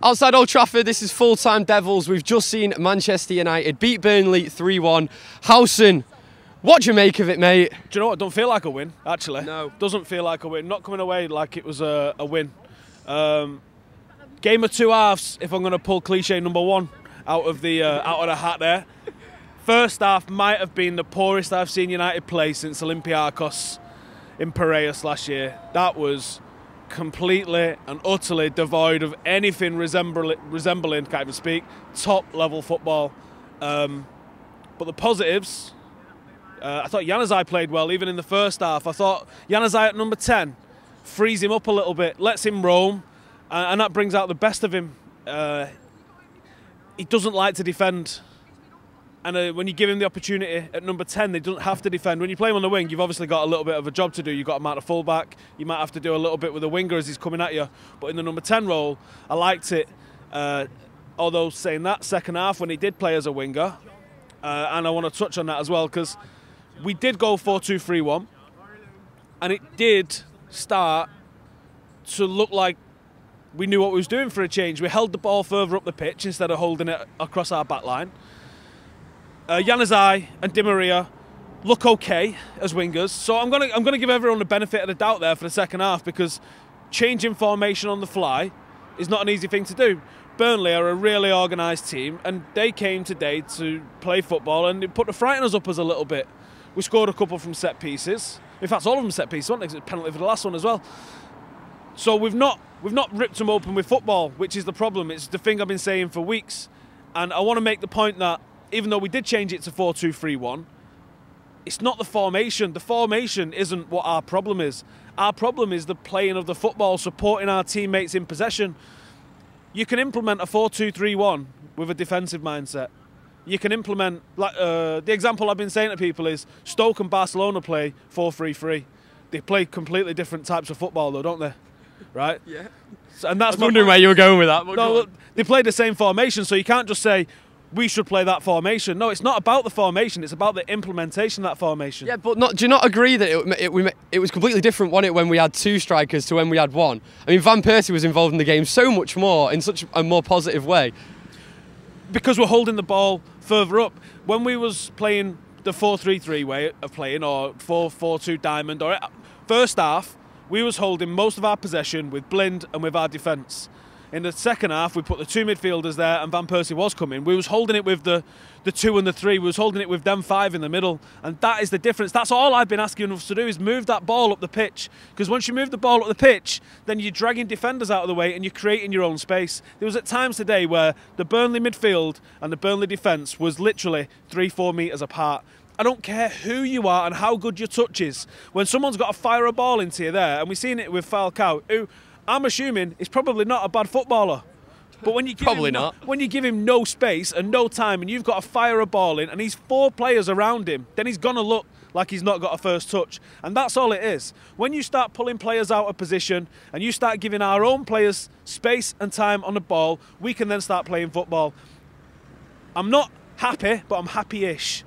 Outside Old Trafford, this is full-time Devils. We've just seen Manchester United beat Burnley 3-1. Howson, what do you make of it, mate? Do you know what? Don't feel like a win, actually. No. Doesn't feel like a win. Not coming away like it was a win. Game of two halves, if I'm going to pull cliche number one out of the hat there. First half might have been the poorest I've seen United play since Olympiacos in Piraeus last year. That was completely and utterly devoid of anything resembling, can't even speak, top-level football. But the positives, I thought Januzaj played well, even in the first half. I thought Januzaj at number 10 frees him up a little bit, lets him roam, and that brings out the best of him. He doesn't like to defend. And when you give him the opportunity at number 10, they don't have to defend. When you play him on the wing, you've obviously got a little bit of a job to do. You've got him out of full-back. You might have to do a little bit with the winger as he's coming at you. But in the number 10 role, I liked it. Although saying that, second half, when he did play as a winger, and I want to touch on that as well, because we did go 4-2-3-1, and it did start to look like we knew what we was doing for a change. We held the ball further up the pitch instead of holding it across our back line. Januzaj and Di Maria look okay as wingers, so I'm gonna give everyone the benefit of the doubt there for the second half, because changing formation on the fly is not an easy thing to do. Burnley are a really organised team, and they came today to play football, and it put the frighteners up us a little bit. We scored a couple from set pieces. In fact, all of them set pieces, weren't they? 'Cause it was a penalty for the last one as well. So we've not ripped them open with football, which is the problem. It's the thing I've been saying for weeks, and I want to make the point that even though we did change it to 4-2-3-1, it's not the formation. The formation isn't what our problem is. Our problem is the playing of the football, supporting our teammates in possession. You can implement a 4-2-3-1 with a defensive mindset. You can implement, like the example I've been saying to people is Stoke and Barcelona play 4-3-3. They play completely different types of football though, don't they? Right? Yeah. So, and that's I was wondering where you were going with that. No, they play the same formation, so you can't just say, we should play that formation. No, it's not about the formation. It's about the implementation of that formation. Yeah, but do you not agree that it was completely different, wasn't it, when we had two strikers to when we had one? I mean, Van Persie was involved in the game so much more, in such a more positive way. Because we're holding the ball further up. When we was playing the 4-3-3 way of playing, or 4-4-2 diamond, or first half, we was holding most of our possession with Blind and with our defence. In the second half, we put the two midfielders there, and Van Persie was coming. We was holding it with the 2 and the 3. We was holding it with them 5 in the middle, and that is the difference. That's all I've been asking us to do, is move that ball up the pitch. Because once you move the ball up the pitch, then you're dragging defenders out of the way and you're creating your own space. There was at times today where the Burnley midfield and the Burnley defence was literally 3-4 metres apart. I don't care who you are and how good your touch is. When someone's got to fire a ball into you there, and we've seen it with Falcao, who I'm assuming is probably not a bad footballer. But when you give him no space and no time, and you've got to fire a ball in, and he's 4 players around him, then he's going to look like he's not got a first touch. And that's all it is. When you start pulling players out of position and you start giving our own players space and time on the ball, we can then start playing football. I'm not happy, but I'm happy-ish.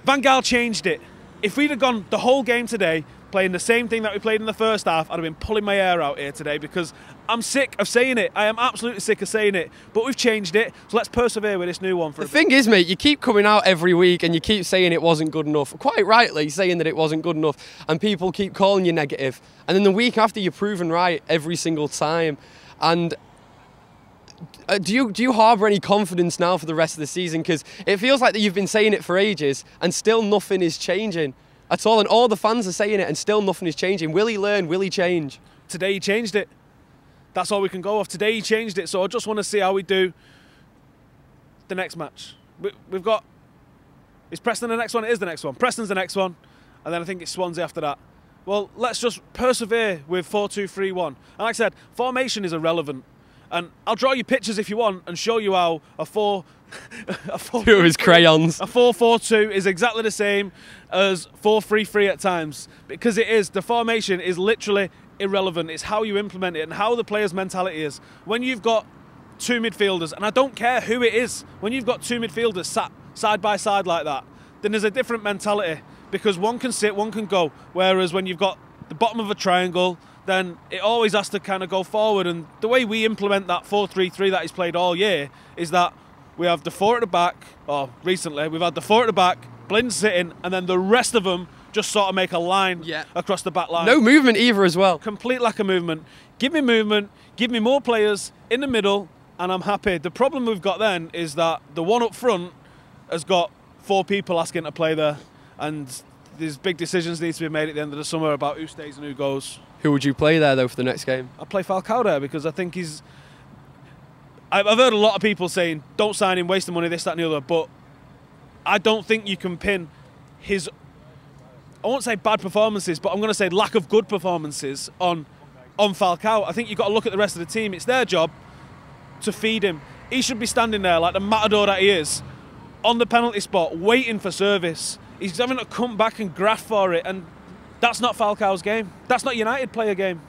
Van Gaal changed it. If we'd have gone the whole game today playing the same thing that we played in the first half, I'd have been pulling my hair out here today, because I'm sick of saying it. I am absolutely sick of saying it. But we've changed it, so let's persevere with this new one. The thing is, mate, you keep coming out every week and you keep saying it wasn't good enough. Quite rightly saying that it wasn't good enough, and people keep calling you negative. And then the week after, you're proven right every single time. And do you harbour any confidence now for the rest of the season? Because it feels like that you've been saying it for ages and still nothing is changing at all, and all the fans are saying it and still nothing is changing. Will he learn? Will he change? Today he changed it. That's all we can go off. Today he changed it, so I just want to see how we do the next match. We've got... Is Preston the next one? It is the next one. Preston's the next one, and then I think it's Swansea after that. Well, let's just persevere with 4-2-3-1. And like I said, formation is irrelevant. And I'll draw you pictures if you want and show you how a 4-4-2 is exactly the same as 4-3-3 at times, because it is. The formation is literally irrelevant. It's how you implement it and how the player's mentality is. When you've got 2 midfielders, and I don't care who it is, when you've got 2 midfielders sat side by side like that, then there's a different mentality, because one can sit, one can go. Whereas when you've got the bottom of a triangle, then it always has to kind of go forward. And the way we implement that 4-3-3 that he's played all year is that we have the 4 at the back, or recently we've had the 4 at the back, Blind sitting, and then the rest of them just sort of make a line across the back line. No movement either as well. Complete lack of movement. Give me movement, give me more players in the middle, and I'm happy. The problem we've got then is that the one up front has got 4 people asking to play there, and there's big decisions need to be made at the end of the summer about who stays and who goes. Who would you play there, though, for the next game? I'd play Falcao there because I think he's... I've heard a lot of people saying, don't sign him, waste the money, this, that and the other, but I don't think you can pin his... I won't say bad performances, but I'm going to say lack of good performances on Falcao. I think you've got to look at the rest of the team. It's their job to feed him. He should be standing there like the Matador that he is, on the penalty spot, waiting for service. He's having to come back and graft for it, and that's not Falcao's game. That's not United player game.